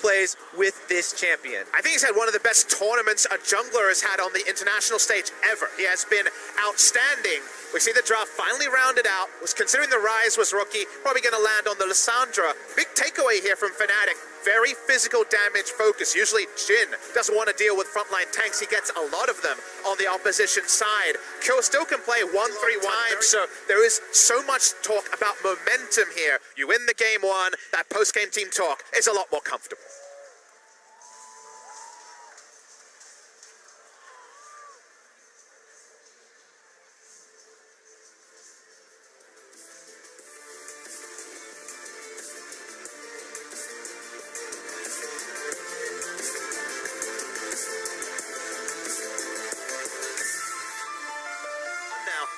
plays with this champion. I think he's had one of the best tournaments a jungler has had on the international stage ever. He has been outstanding. We see the draft finally rounded out. Was considering the Rise was rookie, probably going to land on the Lissandra. Big takeaway here from Fnatic. Very physical damage focus. Usually Jhin doesn't want to deal with frontline tanks. He gets a lot of them on the opposition side. Kill still can play 1-3 times, so there is so much talk about momentum here. You win the game one, that post-game team talk is a lot more comfortable.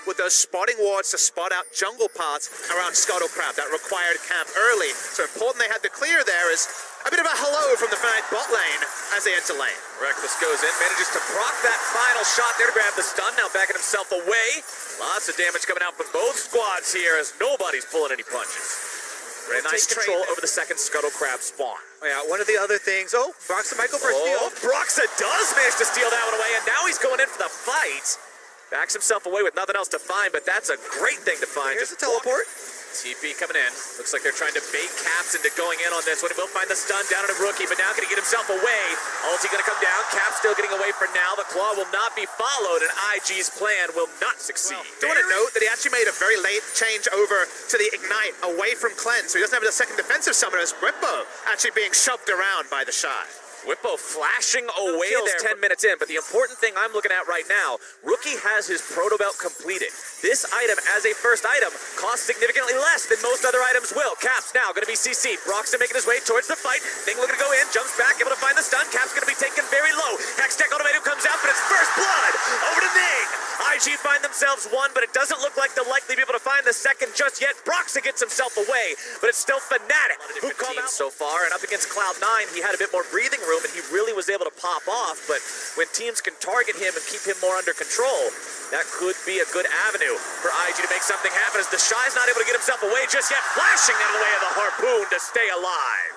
With those spotting wards to spot out jungle paths around Scuttlecrab. That required camp early. So important they had to clear there is a bit of a hello from the Fnatic bot lane as they enter lane. Reckless goes in, manages to proc that final shot there to grab the stun, now backing himself away. Lots of damage coming out from both squads here as nobody's pulling any punches. Nice control over the second Scuttlecrab spawn. Oh, yeah, one of the other things, Broxa Michael for a steal. Broxa does manage to steal that one away, and now he's going in for the fight. Backs himself away with nothing else to find, but that's a great thing to find. Here's the teleport. TP coming in. Looks like they're trying to bait Caps into going in on this one. He will find the stun down on a rookie, but now going to get himself away. Ulti going to come down. Caps still getting away for now. The claw will not be followed, and IG's plan will not succeed. Well, do want to note that he actually made a very late change over to the Ignite away from Cleanse, so he doesn't have a second defensive summoner as Whippo actually being shoved around by the Shy. Whippo flashing away there 10 minutes in, but the important thing I'm looking at right now, Rookie has his proto belt completed. This item, as a first item, costs significantly less than most other items will. Caps now going to be CC'd. Broxton making his way towards the fight. Thing looking to go in, jumps back, able to find the stun. Caps going to be taken very low. Hextech Automated comes out, but it's first blood over to Ning. IG find themselves one, but it doesn't look like they'll likely be able to find the second just yet. Broxton gets himself away, but it's still Fnatic who come out so far, and up against Cloud9, he had a bit more breathing room, and he really was able to pop off, but when teams can target him and keep him more under control, that could be a good avenue for IG to make something happen, as the Shy's not able to get himself away just yet, flashing out of the way of the harpoon to stay alive.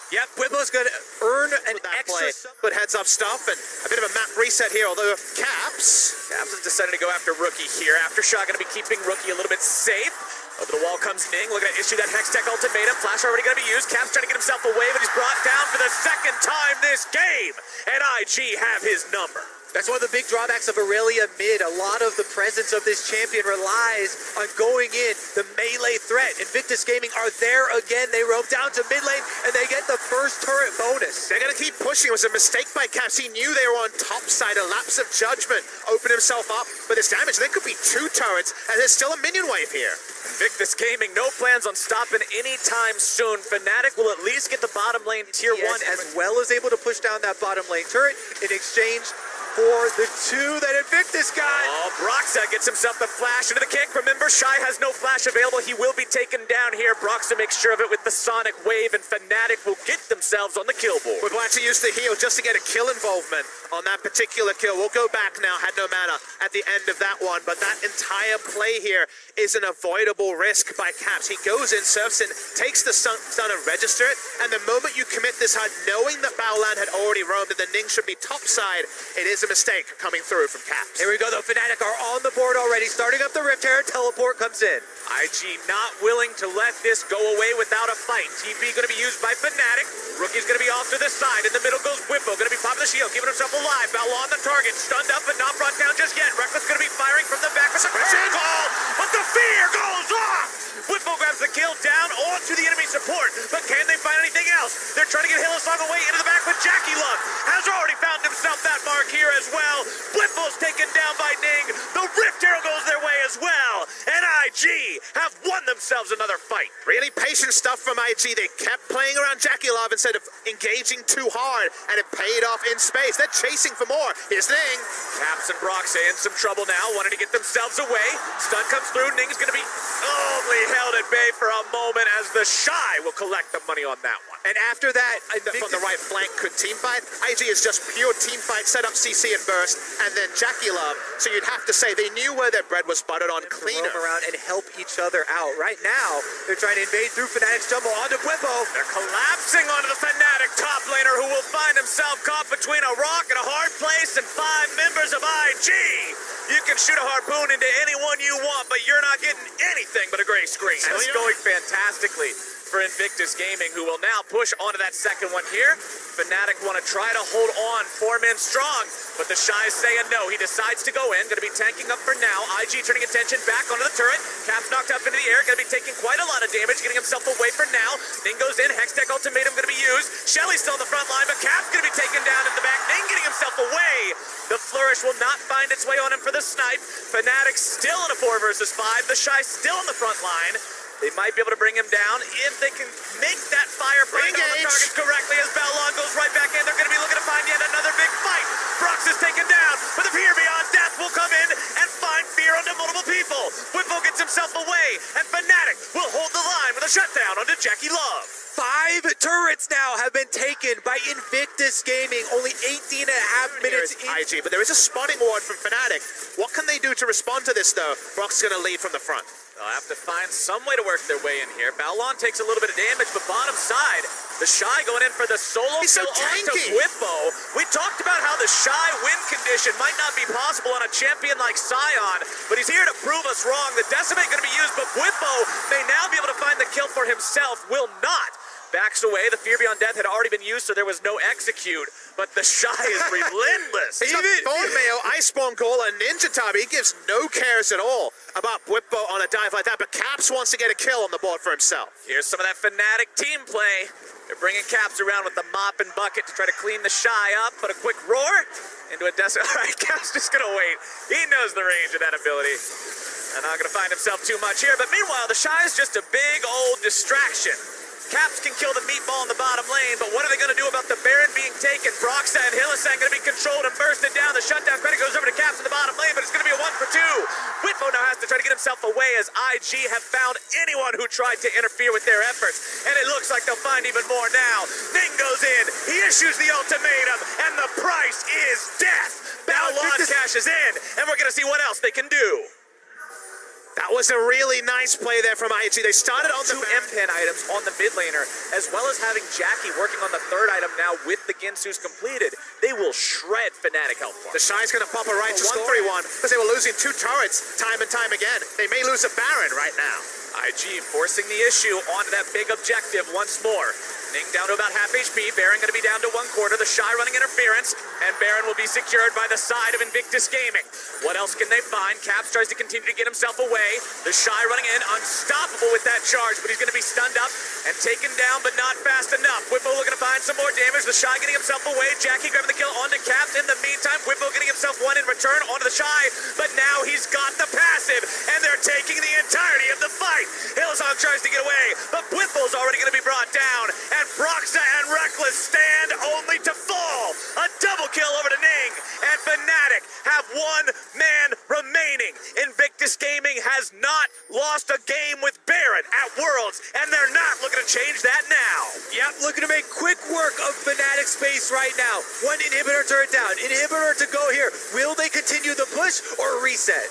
Yep, Whippo's going to earn an extra good heads-up stuff, and a bit of a map reset here, although Caps has decided to go after Rookie here. Aftershock going to be keeping Rookie a little bit safe. Over the wall comes Ning, looking to issue that Hextech ultimatum. Flash already going to be used. Caps trying to get himself away, but he's brought down for the second time this game. And IG have his number. That's one of the big drawbacks of Aurelia mid. A lot of the presence of this champion relies on going in, the melee threat. Invictus Gaming are there again. They roam down to mid lane, and they get the first turret bonus. They're going to keep pushing. It was a mistake by Caps. He knew they were on top side. A lapse of judgment. Opened himself up for this damage. There could be two turrets, and there's still a minion wave here. Invictus Gaming, no plans on stopping anytime soon. Fnatic will at least get the bottom lane tier 1. As well as able to push down that bottom lane turret in exchange for the two that Invictus got. Oh, Broxa gets himself the flash into the kick. Remember, Shy has no flash available. He will be taken down here. Broxa makes sure of it with the Sonic Wave, and Fnatic will get themselves on the kill board. We've actually used the heal just to get a kill involvement on that particular kill. We'll go back now. Had no mana at the end of that one, but that entire play here is an avoidable risk by Caps. He goes in, surfs in, takes the stun and register it, and the moment you commit this hard, knowing that Baolan had already roamed and the Ning should be topside, it is a mistake coming through from Caps. Here we go, though. Fnatic are on the board already, starting up the Rift Terror. Teleport comes in. IG not willing to let this go away without a fight. TP going to be used by Fnatic. Rookie's going to be off to the side. In the middle goes Whippo, going to be popping the shield, keeping himself alive. Balon on the target, stunned up but not brought down just yet. Reckless going to be firing from the back with the call, but the fear goes off. Whippo grabs the kill down onto the enemy support, but can they find anything else? They're trying to get Hillsong away into the back with Jackie Love. Has already found himself that mark here as well. Whippo's taken down by Ning. The Rift Arrow goes their way as well. And IG have won themselves another fight. Really patient stuff from IG. They kept playing around Jackie Love instead of engaging too hard, and it paid off in space. They're chasing for more. Here's Ning. Caps and Broxa in some trouble now, wanting to get themselves away. Stun comes through. Ning's going to be only held at bay for a moment as the Shy will collect the money on that one. And after that, from the right flank could team fight. IG is just pure team fight, set up CC and burst, and then Jackie Love. So you'd have to say they knew where their bread was buttered on cleaner. Around and help each other out, right? right now, they're trying to invade through Fnatic's jungle onto Bwipo. They're collapsing onto the Fnatic top laner, who will find himself caught between a rock and a hard place and 5 members of IG. You can shoot a harpoon into anyone you want, but you're not getting anything but a gray screen. And it's going fantastically for Invictus Gaming, who will now push onto that second one here. Fnatic want to try to hold on 4 men strong, but the Shy is saying no. He decides to go in, going to be tanking up for now. IG turning attention back onto the turret. Cap's knocked up into the air, going to be taking quite a lot of damage, getting himself away for now. Ning goes in, Hextech ultimatum going to be used. Shelly's still on the front line, but Cap's going to be taken down in the back. Ning getting himself away. The flourish will not find its way on him for the snipe. Fnatic still in a 4 versus 5. The Shy still on the front line. They might be able to bring him down if they can make that fire find on the target correctly as Balon goes right back in. They're going to be looking to find yet another big fight. Brox is taken down, but the Fear Beyond Death will come in and find fear onto multiple people. Bwipo gets himself away, and Fnatic will hold the line with a shutdown onto Jackie Love. 5 turrets now have been taken by Invictus Gaming. Only 18 and a half minutes in. IG, but there is a spotting ward from Fnatic. What can they do to respond to this, though? Brock's going to lead from the front. They'll have to find some way to work their way in here. Balon takes a little bit of damage, but bottom side, the Shy going in for the solo He's so kill onto tanky. Bwipo. We talked about how the Shy win condition might not be possible on a champion like Sion, but he's here to prove us wrong. The Decimate going to be used, but Bwipo may now be able to find the kill for himself. Will not. Backs away. The Fear Beyond Death had already been used, so there was no execute. But the Shy is relentless. He's got Bone Mail, Iceborne Goal, and Ninja Time. He gives no cares at all about Bwipo on a dive like that, but Caps wants to get a kill on the board for himself. Here's some of that Fnatic team play. They're bringing Caps around with the mop and bucket to try to clean the Shy up, but a quick roar into a Decimate. All right, Caps just going to wait. He knows the range of that ability. And not going to find himself too much here, but meanwhile, the Shy is just a big old distraction. Caps can kill the meatball in the bottom lane, but what are they going to do about the Baron being taken? Broxa and Hylissang going to be controlled and bursted down. The shutdown credit goes over to Caps in the bottom lane, but it's going to be a 1 for 2. Bwipo now has to try to get himself away as IG have found anyone who tried to interfere with their efforts, and it looks like they'll find even more now. Ning goes in, he issues the ultimatum, and the price is death. Balon cashes in, and we're going to see what else they can do. That was a really nice play there from IG. They started on the 2 M-Pen items on the mid laner, as well as having Jackie working on the 3rd item now with the Ginsu's completed. They will shred Fnatic health farm. The Shy's going to pop a right to 1-3-1 because they were losing 2 turrets time and time again. They may lose a Baron right now. IG forcing the issue onto that big objective once more. Ning down to about half HP. Baron going to be down to 1/4. The Shy running interference, and Baron will be secured by the side of Invictus Gaming. What else can they find? Caps tries to continue to get himself away. The Shy running in, unstoppable with that charge, but he's going to be stunned up and taken down, but not fast enough. Bwipo looking to find some more damage. The Shy getting himself away. Jackie grabbing the kill onto Caps. In the meantime, Bwipo getting himself 1 in return onto the Shy, but now he's got the passive, and they're taking the entirety of the fight. Hillsong tries to get away, but Bwipo's already going to be brought down, and Broxa and Reckless stand only to fall. A double kill over to Ning, and Fnatic have 1 man remaining. Invictus Gaming has not lost a game with Baron at Worlds, and they're not looking to change that now. Yep, looking to make quick work of Fnatic space right now. 1 inhibitor turret down, inhibitor to go here. Will they continue the push or reset?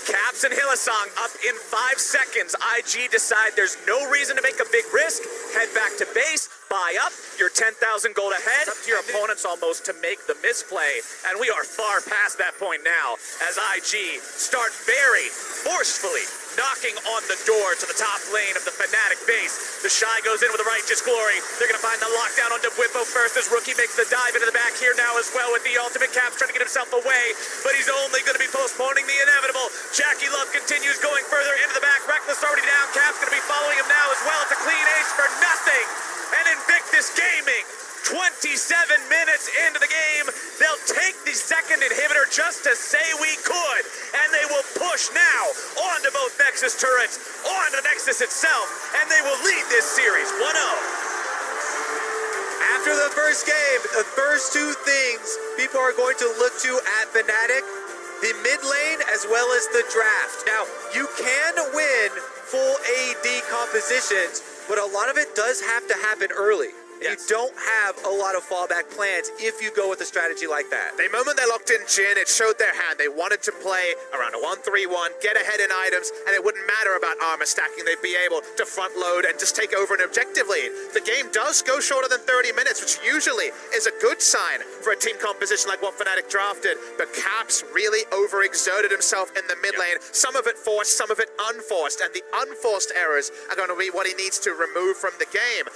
Caps and Hylissang up in 5 seconds. IG decide there's no reason to make a big risk. Head back to base, buy up. You're 10,000 gold ahead. Up to your opponents almost to make the misplay. And we are far past that point now as IG start very forcefully knocking on the door to the top lane of the Fnatic base. The Shy goes in with a righteous glory. They're going to find the lockdown onto Bwipo first as Rookie makes the dive into the back here now as well with the ultimate. Caps trying to get himself away, but he's only going to be postponing the inevitable. Jackie Love continues going further into the back. Reckless already down. Caps going to be following him now as well. It's a clean ace for nothing. And Invictus Gaming, 27 minutes into the game, they'll take the second inhibitor just to say we could, and they will push now onto both Nexus turrets, onto the Nexus itself, and they will lead this series 1-0. After the first game, the first 2 things people are going to look to at Fnatic, the mid lane as well as the draft. Now, you can win full AD compositions, but a lot of it does have to happen early. You don't have a lot of fallback plans if you go with a strategy like that. The moment they locked in Jin, it showed their hand. They wanted to play around a 1-3-1, get ahead in items, and it wouldn't matter about armor stacking. They'd be able to front load and just take over an objective lead. The game does go shorter than 30 minutes, which usually is a good sign for a team composition like what Fnatic drafted. But Caps really overexerted himself in the mid lane. Some of it forced, some of it unforced, and the unforced errors are going to be what he needs to remove from the game.